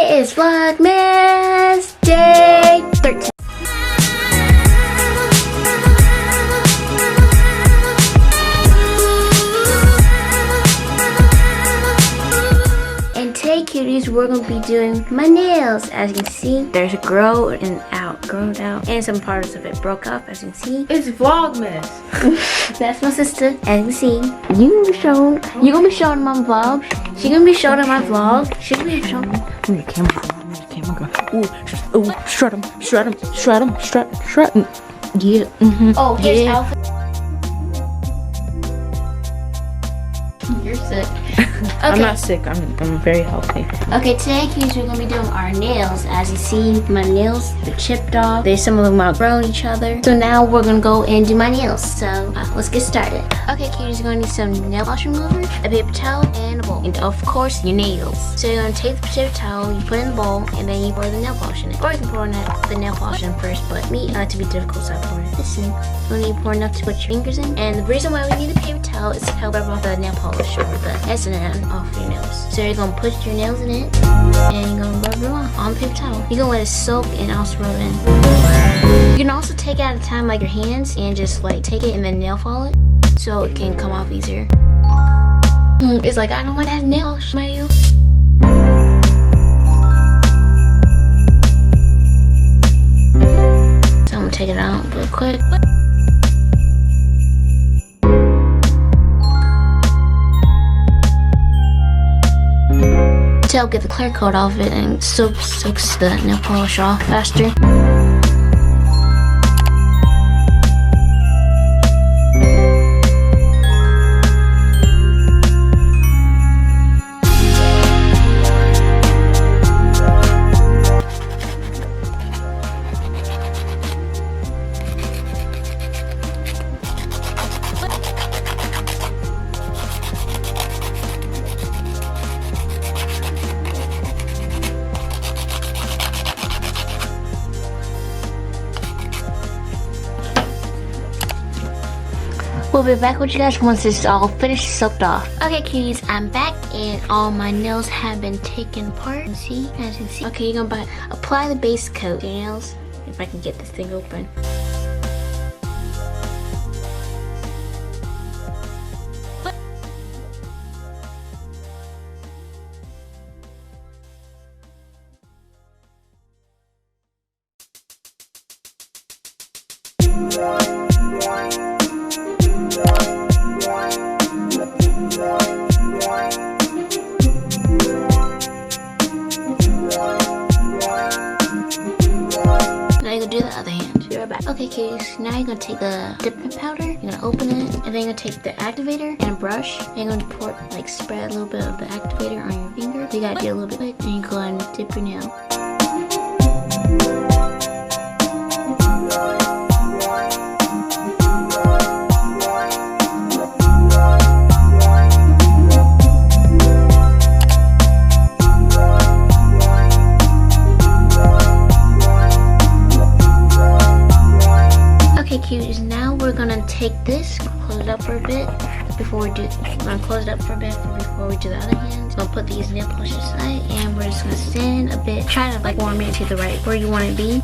It is Vlogmas Day 13. And today, cuties, we're going to be doing my nails. As you can see, there's a grown out, and some parts of it broke off, as you can see. It's Vlogmas. That's my sister. As you can see, you're gonna be showing my vlog. She's gonna be showing my vlog. She's gonna be showing. Where's the camera go? Ooh, strut him. Yeah. Oh, his yeah. outfit. You're sick. Okay. I'm not sick. I'm very healthy. Okay, today, cuties, we're gonna be doing our nails. As you see, my nails are chipped off. Some of them outgrown each other. So now we're gonna go and do my nails. So let's get started. Okay, cuties, you're gonna need some nail polish remover, a paper towel, and a bowl, and of course your nails. So you're gonna take the paper towel, you put it in the bowl, and then you pour the nail polish in it. Or you can pour the nail polish in first, but me, I like to be difficult, so I pour this in. So you pour enough to put your fingers in. And the reason why we need the paper towel is to help rub off the nail polish or the S&M off your nails. So you're gonna put your nails in it, and you're gonna rub them off on the paper towel. You're gonna let it soak and also rub it in. You can also take it at a time, like your hands, and just like take it and then nail file it, so it can come off easier. It's like, I don't want that nail smell. So I'm gonna take it out real quick. To help get the clear coat off it and soaks the nail polish off faster. We'll be back with you guys once it's all finished soaked off. Okay, cuties, I'm back and all my nails have been taken apart. As you can see. Okay, you're gonna apply the base coat to your nails. If I can get this thing open. Do the other hand. Be right back. Okay, cuties, now you're gonna take the dipping powder, you're gonna open it, and then you're gonna take the activator and a brush, and you're gonna spread a little bit of the activator on your finger. You gotta do a little bit quick, and you go and dip your nail. Now we're gonna take this, close it up for a bit before we do. We're gonna close it up for a bit before we do the other hand. We're gonna put these nail polishes aside, and we're just gonna stand a bit, try to warm it to the right where you want it to be.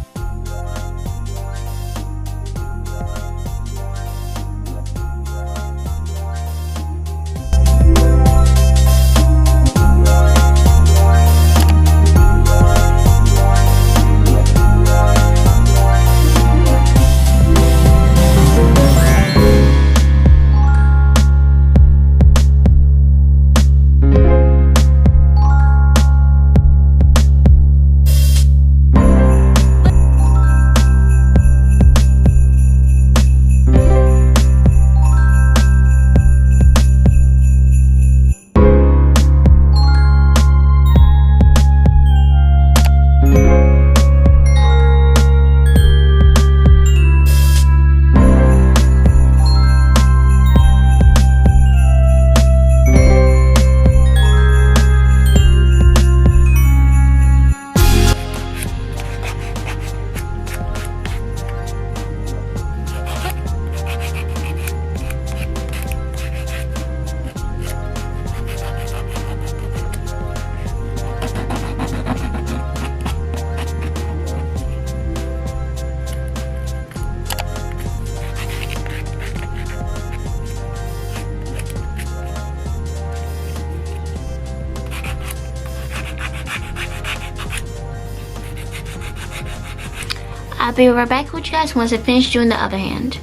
I'll be right back with you guys once I finish doing the other hand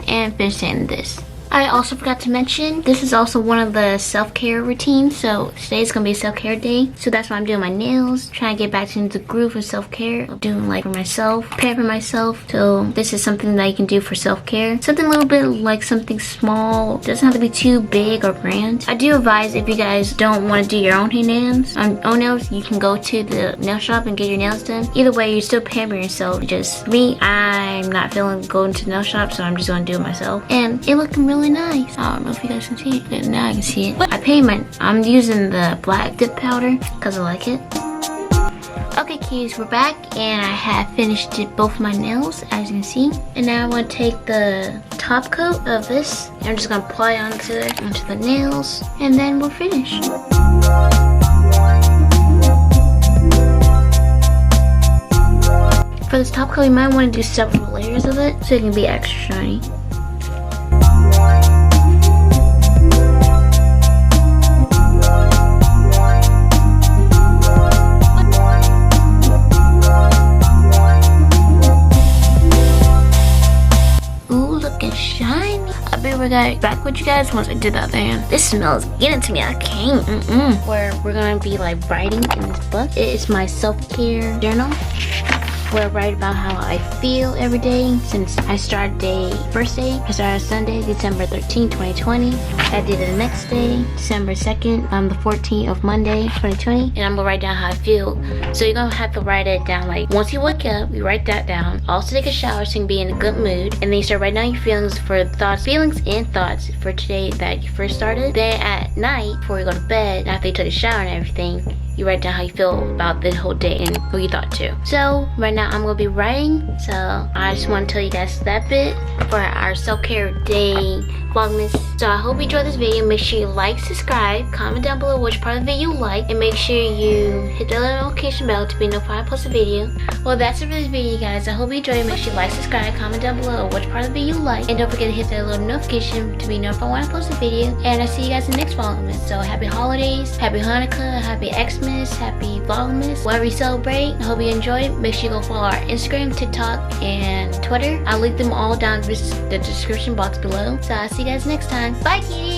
and finish sanding this. I also forgot to mention, this is also one of the self-care routines. So today's gonna be a self-care day. So that's why I'm doing my nails, trying to get back into the groove of self-care. Doing like for myself, preparing for myself. So this is something that you can do for self-care. Something a little bit like something small. Doesn't have to be too big or grand. I do advise if you guys don't want to do your own nails, you can go to the nail shop and get your nails done. Either way, you're still pampering yourself. Just me, I'm not feeling going to the nail shop, so I'm just gonna do it myself. And it looked really nice. I don't know if you guys can see it. But now I can see it. I'm using the black dip powder because I like it. Okay, cuties, we're back and I have finished both my nails, as you can see. And now I want to take the top coat of this and I'm just gonna apply it onto the nails, and then we're finished. For this top coat, you might want to do several layers of it so it can be extra shiny. I'll be right back with you guys once I did the other hand. This smells getting to me. I can't. Where we're gonna be like writing in this book. It is my self-care journal, where I write about how I feel every day since I started first day. I started Sunday, December 13th, 2020. I did it the next day, December 2nd, the 14th of Monday, 2020. And I'm gonna write down how I feel. So you're gonna have to write it down like once you wake up, you write that down. Also take a shower so you can be in a good mood. And then you start writing down your feelings and thoughts for today that you first started. Then at night, before you go to bed, after you took a shower and everything, you write down how you feel about the whole day and who you thought to. So right now I'm gonna be writing. So I just want to tell you guys that bit for our self-care day vlogmas. So I hope you enjoyed this video. Make sure you like, subscribe, comment down below which part of the video you like, and make sure you hit the little notification bell to be notified when I post a video. Well, that's it for this video, guys. I hope you enjoyed it. Make sure you like, subscribe, comment down below which part of the video you like, and don't forget to hit that little notification to be notified when I post a video. And I'll see you guys in the next vlogmas. So happy holidays, happy Hanukkah, happy Xmas, happy vlogmas, whatever you celebrate. I hope you enjoyed. Make sure you go follow our Instagram, TikTok, and Twitter. I'll link them all down in the description box below. So I'll see you guys next time. Bye, cuties!